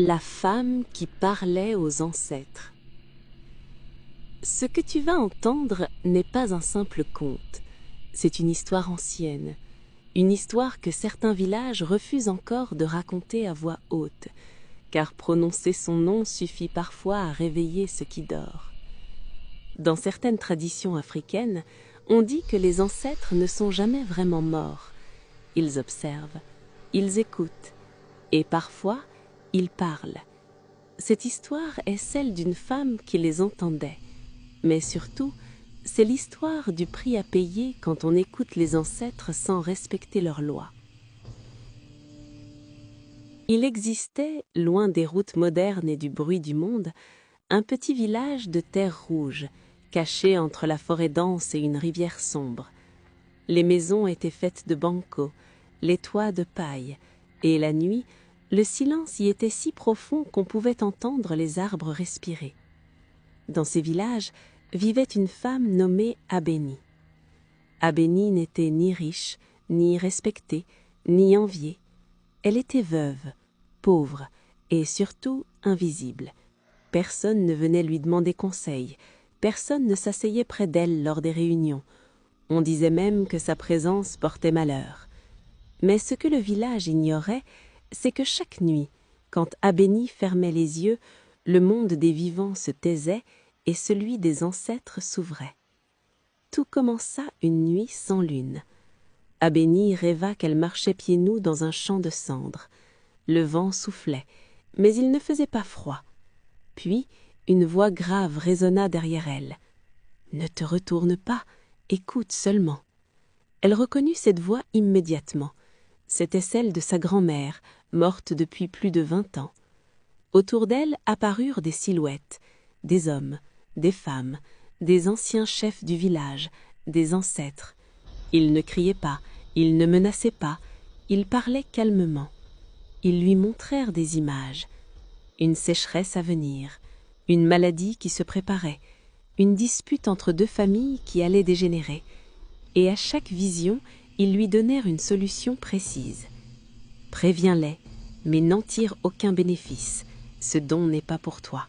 La femme qui parlait aux ancêtres. Ce que tu vas entendre n'est pas un simple conte, c'est une histoire ancienne, une histoire que certains villages refusent encore de raconter à voix haute, car prononcer son nom suffit parfois à réveiller ce qui dort. Dans certaines traditions africaines, on dit que les ancêtres ne sont jamais vraiment morts. Ils observent, ils écoutent, et parfois, ils parlent. Cette histoire est celle d'une femme qui les entendait, mais surtout, c'est l'histoire du prix à payer quand on écoute les ancêtres sans respecter leurs lois. Il existait, loin des routes modernes et du bruit du monde, un petit village de terre rouge, caché entre la forêt dense et une rivière sombre. Les maisons étaient faites de banco, les toits de paille, et la nuit, le silence y était si profond qu'on pouvait entendre les arbres respirer. Dans ces villages vivait une femme nommée Abénie. Abénie n'était ni riche, ni respectée, ni enviée. Elle était veuve, pauvre et surtout invisible. Personne ne venait lui demander conseil, personne ne s'asseyait près d'elle lors des réunions. On disait même que sa présence portait malheur. Mais ce que le village ignorait, c'est que chaque nuit, quand Abénie fermait les yeux, le monde des vivants se taisait et celui des ancêtres s'ouvrait. Tout commença une nuit sans lune. Abénie rêva qu'elle marchait pieds nus dans un champ de cendres. Le vent soufflait, mais il ne faisait pas froid. Puis, une voix grave résonna derrière elle. « Ne te retourne pas, écoute seulement. » Elle reconnut cette voix immédiatement. C'était celle de sa grand-mère, morte depuis plus de 20 ans. Autour d'elle apparurent des silhouettes, des hommes, des femmes, des anciens chefs du village, des ancêtres. Ils ne criaient pas, ils ne menaçaient pas, ils parlaient calmement. Ils lui montrèrent des images. Une sécheresse à venir, une maladie qui se préparait, une dispute entre deux familles qui allait dégénérer. Et à chaque vision, ils lui donnèrent une solution précise. « Préviens-les, mais n'en tire aucun bénéfice. Ce don n'est pas pour toi. »